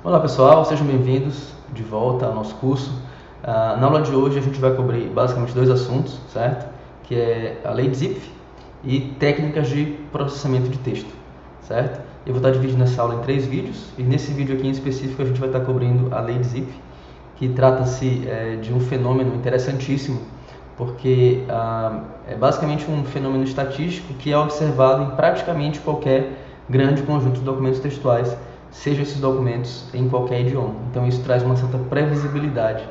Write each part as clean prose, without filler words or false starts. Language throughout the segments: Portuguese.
Olá pessoal, sejam bem-vindos de volta ao nosso curso. Na aula de hoje a gente vai cobrir basicamente dois assuntos, certo? Que é a lei de Zipf e técnicas de processamento de texto, certo? Eu vou estar dividindo essa aula em 3 vídeos e nesse vídeo aqui em específico a gente vai estar cobrindo a lei de Zipf, que trata-se de um fenômeno interessantíssimo, porque é basicamente um fenômeno estatístico que é observado em praticamente qualquer grande conjunto de documentos textuais, sejam esses documentos em qualquer idioma. Então isso traz uma certa previsibilidade,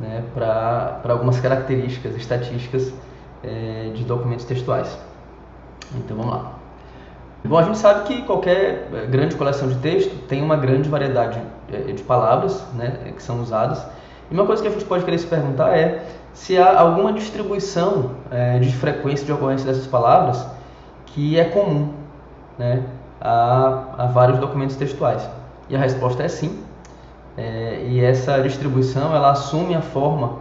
né, para algumas características estatísticas de documentos textuais. Então vamos lá. Bom, a gente sabe que qualquer grande coleção de texto tem uma grande variedade de palavras, né, que são usadas. E uma coisa que a gente pode querer se perguntar é se há alguma distribuição de frequência de ocorrência dessas palavras que é comum, né, a vários documentos textuais. E a resposta é sim. E essa distribuição ela assume a forma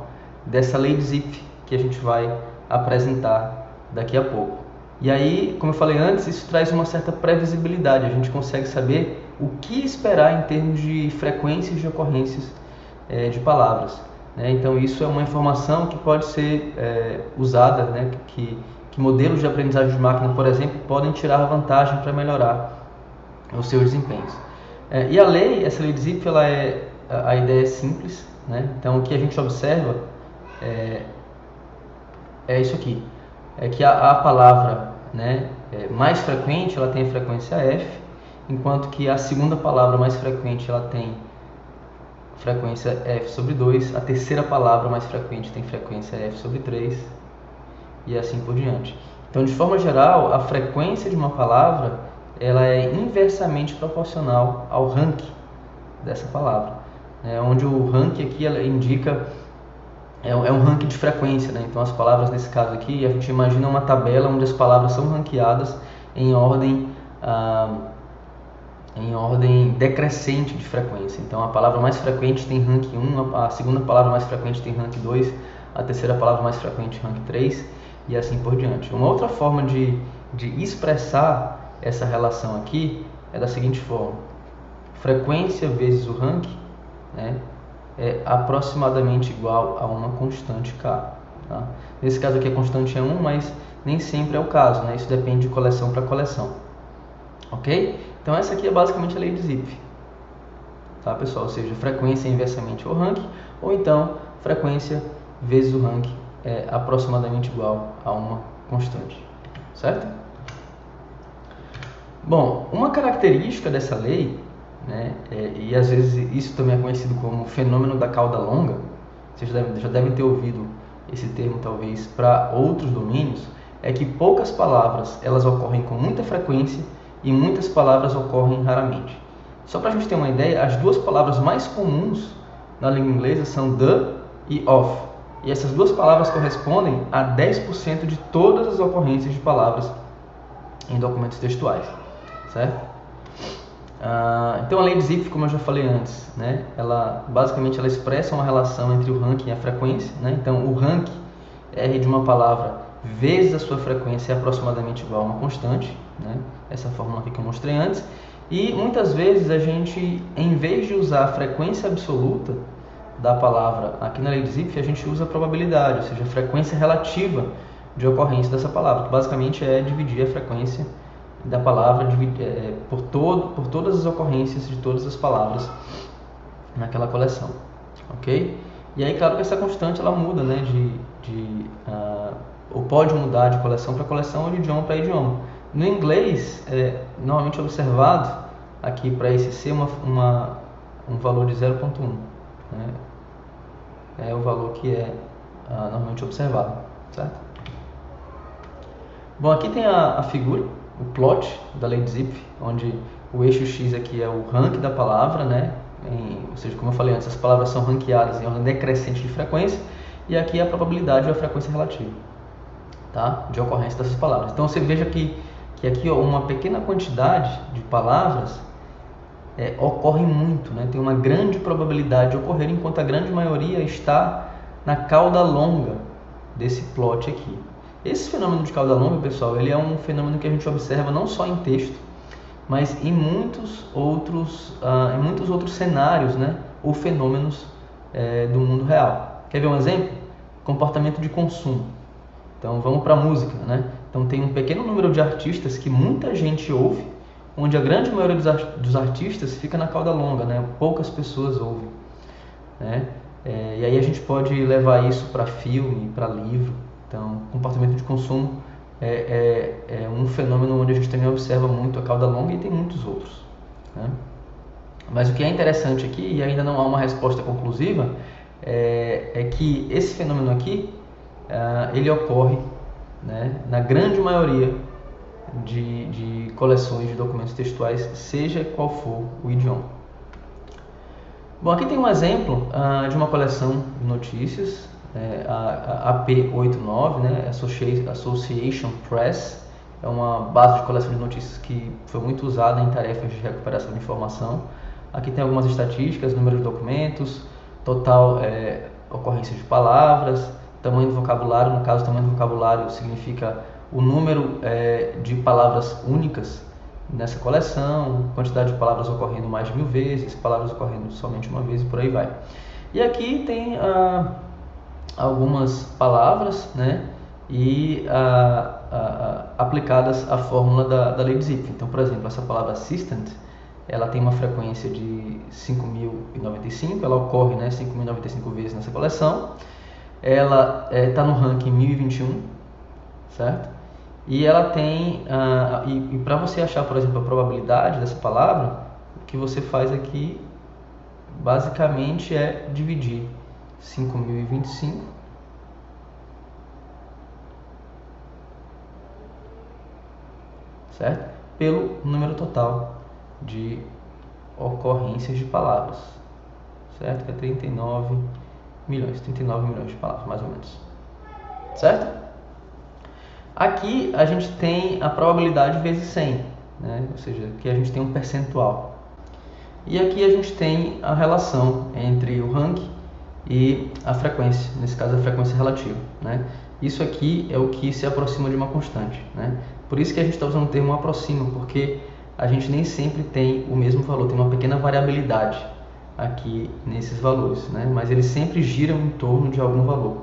dessa lei de Zipf que a gente vai apresentar daqui a pouco. E aí, como eu falei antes, isso traz uma certa previsibilidade. A gente consegue saber o que esperar em termos de frequências de ocorrências de palavras, né? Então isso é uma informação que pode ser usada, né? que modelos de aprendizagem de máquina, por exemplo, podem tirar vantagem para melhorar os seus desempenhos. E a lei, essa lei de Zipf, a ideia é simples, né? Então o que a gente observa é isso aqui, é que a palavra, né, mais frequente ela tem a frequência F, enquanto que a segunda palavra mais frequente ela tem frequência F sobre 2, a terceira palavra mais frequente tem frequência F sobre 3 e assim por diante. Então, de forma geral, a frequência de uma palavra ela é inversamente proporcional ao rank dessa palavra, onde o rank aqui ela indica um ranking de frequência, né? Então as palavras nesse caso aqui, a gente imagina uma tabela onde as palavras são ranqueadas em ordem decrescente de frequência. Então a palavra mais frequente tem rank 1, a segunda palavra mais frequente tem rank 2, a terceira palavra mais frequente rank 3 e assim por diante. Uma outra forma de expressar essa relação aqui é da seguinte forma: frequência vezes o rank, né, é aproximadamente igual a uma constante K. Tá? Nesse caso aqui a constante é 1, mas nem sempre é o caso, né? Isso depende de coleção para coleção. Ok? Então essa aqui é basicamente a lei de Zipf. Tá, pessoal? Ou seja, frequência é inversamente ao rank, ou então frequência vezes o rank é aproximadamente igual a uma constante. Certo? Bom, uma característica dessa lei, né, e às vezes isso também é conhecido como fenômeno da cauda longa, vocês já devem ter ouvido esse termo talvez para outros domínios, é que poucas palavras elas ocorrem com muita frequência e muitas palavras ocorrem raramente. Só para a gente ter uma ideia, as duas palavras mais comuns na língua inglesa são the e of, e essas duas palavras correspondem a 10% de todas as ocorrências de palavras em documentos textuais, certo? Então a lei de Zipf, como eu já falei antes, né, ela basicamente ela expressa uma relação entre o rank e a frequência, né? Então o rank R de uma palavra vezes a sua frequência é aproximadamente igual a uma constante, né? Essa fórmula aqui que eu mostrei antes. E muitas vezes a gente, em vez de usar a frequência absoluta da palavra aqui na lei de Zipf, a gente usa a probabilidade, ou seja, a frequência relativa de ocorrência dessa palavra, que basicamente é dividir a frequência da palavra por todas as ocorrências de todas as palavras naquela coleção, ok? E aí, claro que essa constante ela muda, né, ou pode mudar de coleção para coleção ou de idioma para idioma. No inglês, normalmente é observado aqui para esse C um valor de 0,1, né? É o valor que é normalmente observado, certo? Bom, aqui tem a figura, o plot da lei de Zipf, onde o eixo X aqui é o rank da palavra, né? Ou seja, como eu falei antes, as palavras são ranqueadas em ordem decrescente de frequência, e aqui é a probabilidade ou a frequência relativa, tá? De ocorrência dessas palavras. Então você veja que aqui uma pequena quantidade de palavras ocorre muito, né? Tem uma grande probabilidade de ocorrer, enquanto a grande maioria está na cauda longa desse plot aqui. Esse fenômeno de cauda longa, pessoal, ele é um fenômeno que a gente observa não só em texto, mas em muitos outros cenários, né, ou fenômenos do mundo real. Quer ver um exemplo? Comportamento de consumo. Então vamos para a música, né? Então tem um pequeno número de artistas que muita gente ouve, onde a grande maioria dos artistas fica na cauda longa, né? Poucas pessoas ouvem, né? E aí a gente pode levar isso para filme, para livro. Então, comportamento de consumo é um fenômeno onde a gente também observa muito a cauda longa e tem muitos outros, né? Mas o que é interessante aqui, e ainda não há uma resposta conclusiva, é que esse fenômeno aqui, ele ocorre, né, na grande maioria de coleções de documentos textuais, seja qual for o idioma. Bom, aqui tem um exemplo de uma coleção de notícias, a AP89, né, Association Press, é uma base de coleção de notícias que foi muito usada em tarefas de recuperação de informação. Aqui tem algumas estatísticas, número de documentos, total ocorrência de palavras, tamanho do vocabulário. No caso, tamanho do vocabulário significa o número de palavras únicas nessa coleção, quantidade de palavras ocorrendo mais de 1000 vezes, palavras ocorrendo somente uma vez e por aí vai. E aqui tem algumas palavras, né, e aplicadas à fórmula da lei de Zipf. Então, por exemplo, essa palavra assistant, ela tem uma frequência de 5.095, ela ocorre, né, 5.095 vezes nessa coleção. Ela está no ranking 1021, certo? E ela tem, e para você achar, por exemplo, a probabilidade dessa palavra, o que você faz aqui, basicamente, é dividir 5.025 certo? Pelo número total de ocorrências de palavras, certo? Que é 39 milhões de palavras, mais ou menos, certo? Aqui a gente tem a probabilidade vezes 100, né? Ou seja, aqui a gente tem um percentual. E aqui a gente tem a relação entre o ranking e a frequência, nesse caso a frequência relativa, né? Isso aqui é o que se aproxima de uma constante, né? Por isso que a gente está usando o termo aproxima, porque a gente nem sempre tem o mesmo valor, tem uma pequena variabilidade aqui nesses valores, né? Mas eles sempre giram em torno de algum valor,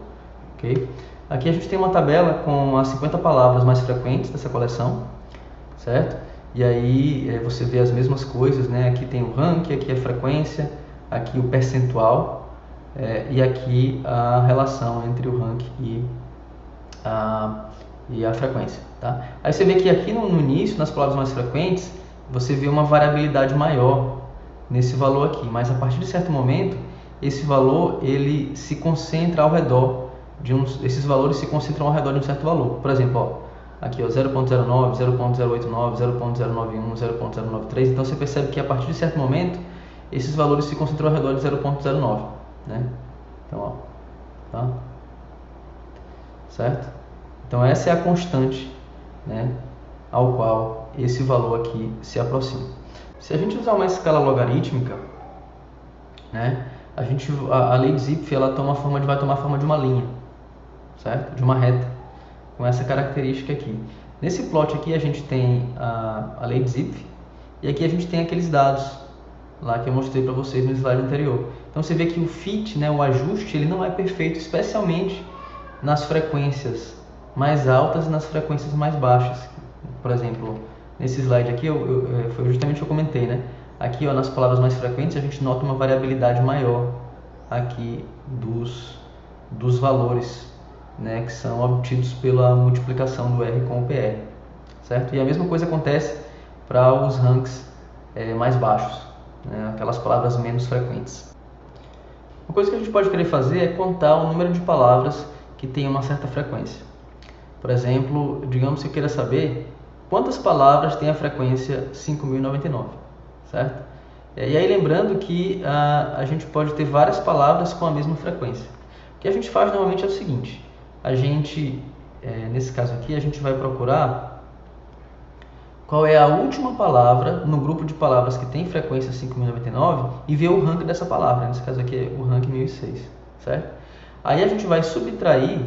ok? Aqui a gente tem uma tabela com as 50 palavras mais frequentes dessa coleção, certo? E aí você vê as mesmas coisas, né? Aqui tem o ranking, aqui a frequência, aqui o percentual e aqui a relação entre o ranking e a frequência, tá? Aí você vê que aqui no início, nas palavras mais frequentes, você vê uma variabilidade maior nesse valor aqui, mas a partir de certo momento, esse valor ele se concentra ao redor esses valores se concentram ao redor de um certo valor. Por exemplo, ó, aqui 0.09, 0.089, 0.091, 0.093. Então você percebe que a partir de certo momento esses valores se concentram ao redor de 0.09, né? Então, ó, tá? Certo? Então essa é a constante, né, ao qual esse valor aqui se aproxima. Se a gente usar uma escala logarítmica, né, a lei de Zipf ela vai tomar forma de uma linha, certo? De uma reta, com essa característica aqui. Nesse plot aqui a gente tem a lei de Zipf e aqui a gente tem aqueles dados lá que eu mostrei para vocês no slide anterior. Então você vê que o fit, né, o ajuste, ele não é perfeito, especialmente nas frequências mais altas e nas frequências mais baixas. Por exemplo, nesse slide aqui, foi justamente o que eu comentei, né? Aqui, ó, nas palavras mais frequentes, a gente nota uma variabilidade maior aqui dos valores, né, que são obtidos pela multiplicação do R com o PR, certo? E a mesma coisa acontece para os ranks mais baixos, né, aquelas palavras menos frequentes. Uma coisa que a gente pode querer fazer é contar o número de palavras que tem uma certa frequência. Por exemplo, digamos que eu queira saber quantas palavras tem a frequência 5.099, certo? E aí lembrando que a gente pode ter várias palavras com a mesma frequência. O que a gente faz normalmente é o seguinte: a gente, nesse caso aqui, a gente vai procurar qual é a última palavra no grupo de palavras que tem frequência 5.099 e ver o rank dessa palavra. Nesse caso aqui é o rank 1006, certo? Aí a gente vai subtrair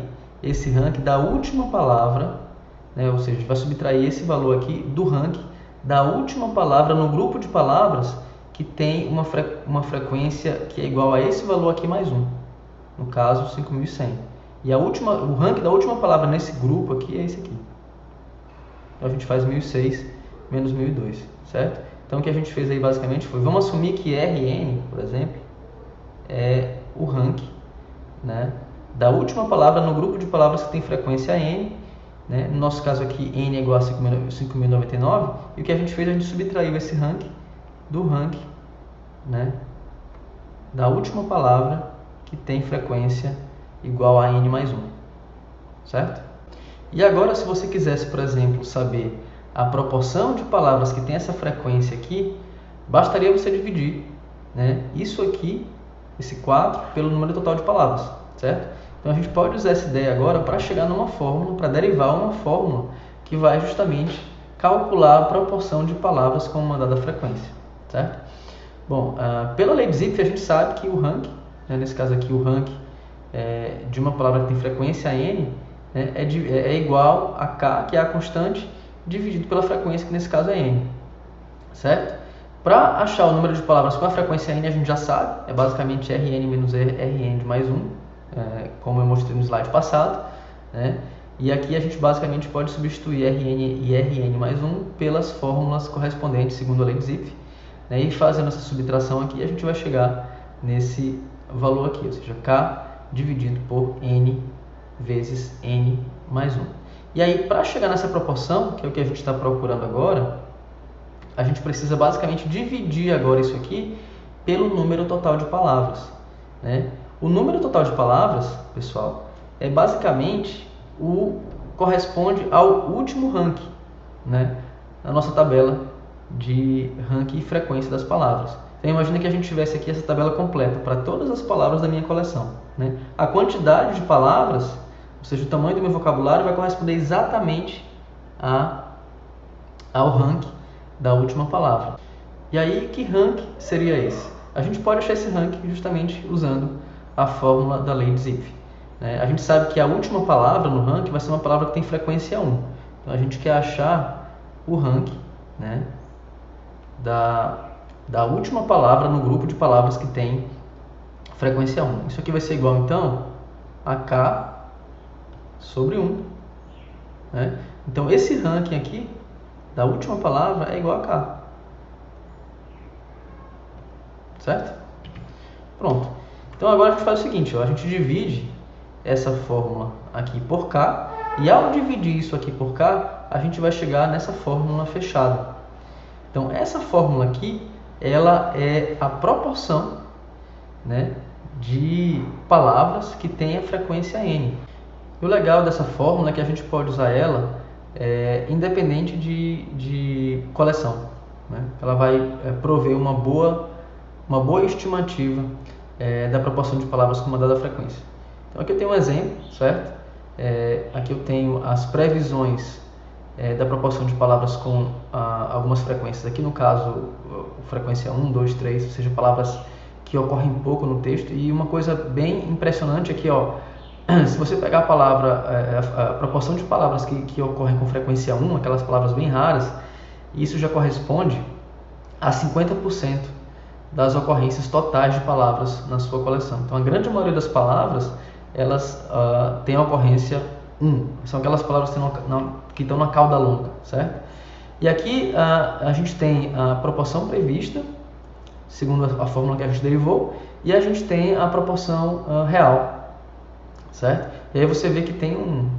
esse rank da última palavra, né? Ou seja, a gente vai subtrair esse valor aqui do rank da última palavra no grupo de palavras que tem uma frequência que é igual a esse valor aqui mais 1. No caso, 5.100. E o rank da última palavra nesse grupo aqui é esse aqui. Então a gente faz 1.006 menos 1.002, certo? Então o que a gente fez aí basicamente foi, vamos assumir que Rn, por exemplo, é o rank, né, da última palavra no grupo de palavras que tem frequência n, né? No nosso caso aqui, n é igual a 5.099, e o que a gente fez, a gente subtraiu esse rank do rank, né, da última palavra que tem frequência igual a n mais 1, certo? E agora, se você quisesse, por exemplo, saber a proporção de palavras que tem essa frequência aqui, bastaria você dividir, né, isso aqui, esse 4, pelo número total de palavras, certo? Então a gente pode usar essa ideia agora para chegar numa fórmula, para derivar uma fórmula que vai justamente calcular a proporção de palavras com uma dada frequência, certo? Bom, pela lei de Zipf a gente sabe que o rank, né, nesse caso aqui o rank de uma palavra que tem frequência n, né, é igual a k, que é a constante, dividido pela frequência, que nesse caso é n, certo? Para achar o número de palavras com a frequência n, a gente já sabe, é basicamente Rn menos Rn de mais 1, como eu mostrei no slide passado, né? E aqui a gente basicamente pode substituir Rn e Rn mais 1 pelas fórmulas correspondentes segundo a lei de Zipf, né? E fazendo essa subtração aqui, a gente vai chegar nesse valor aqui, ou seja, k dividido por n vezes n mais 1. E aí, para chegar nessa proporção, que é o que a gente está procurando agora, a gente precisa basicamente dividir agora isso aqui pelo número total de palavras, né? O número total de palavras, pessoal, é basicamente corresponde ao último rank, né, na nossa tabela de rank e frequência das palavras. Então imagina que a gente tivesse aqui essa tabela completa para todas as palavras da minha coleção, né? A quantidade de palavras, ou seja, o tamanho do meu vocabulário, vai corresponder exatamente ao rank da última palavra. E aí, que rank seria esse? A gente pode achar esse rank justamente usando a fórmula da lei de Zipf, né? A gente sabe que a última palavra no rank vai ser uma palavra que tem frequência 1. Então a gente quer achar o rank, né, da última palavra no grupo de palavras que tem frequência 1. Isso aqui vai ser igual, então, a k sobre 1, né? Então esse ranking aqui da última palavra é igual a k, certo? Pronto. Então agora a gente faz o seguinte, ó, a gente divide essa fórmula aqui por k, e ao dividir isso aqui por k, a gente vai chegar nessa fórmula fechada. Então essa fórmula aqui, ela é a proporção, né, de palavras que tem a frequência n. E o legal dessa fórmula é que a gente pode usar ela independente de coleção, né? Ela vai prover uma boa estimativa da proporção de palavras com uma dada frequência. Então aqui eu tenho um exemplo, certo? Aqui eu tenho as previsões da proporção de palavras com algumas frequências. Aqui no caso, frequência 1, 2, 3, ou seja, palavras que ocorrem pouco no texto. E uma coisa bem impressionante aqui, ó, se você pegar a palavra, a proporção de palavras que ocorrem com frequência 1, aquelas palavras bem raras, isso já corresponde a 50% das ocorrências totais de palavras na sua coleção. Então, a grande maioria das palavras, elas têm a ocorrência 1. São aquelas palavras que estão na cauda longa, certo? E aqui a gente tem a proporção prevista, segundo a fórmula que a gente derivou, e a gente tem a proporção real, certo? E aí você vê que tem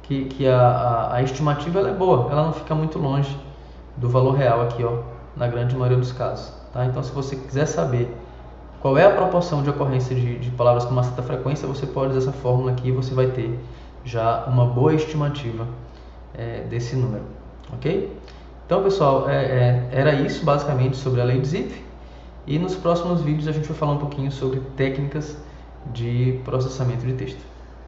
que a estimativa ela é boa, ela não fica muito longe do valor real aqui, ó, na grande maioria dos casos, tá? Então, se você quiser saber qual é a proporção de ocorrência de palavras com uma certa frequência, você pode usar essa fórmula aqui e você vai ter já uma boa estimativa desse número, ok? Então, pessoal, era isso basicamente sobre a lei de Zipf, e nos próximos vídeos a gente vai falar um pouquinho sobre técnicas de processamento de texto.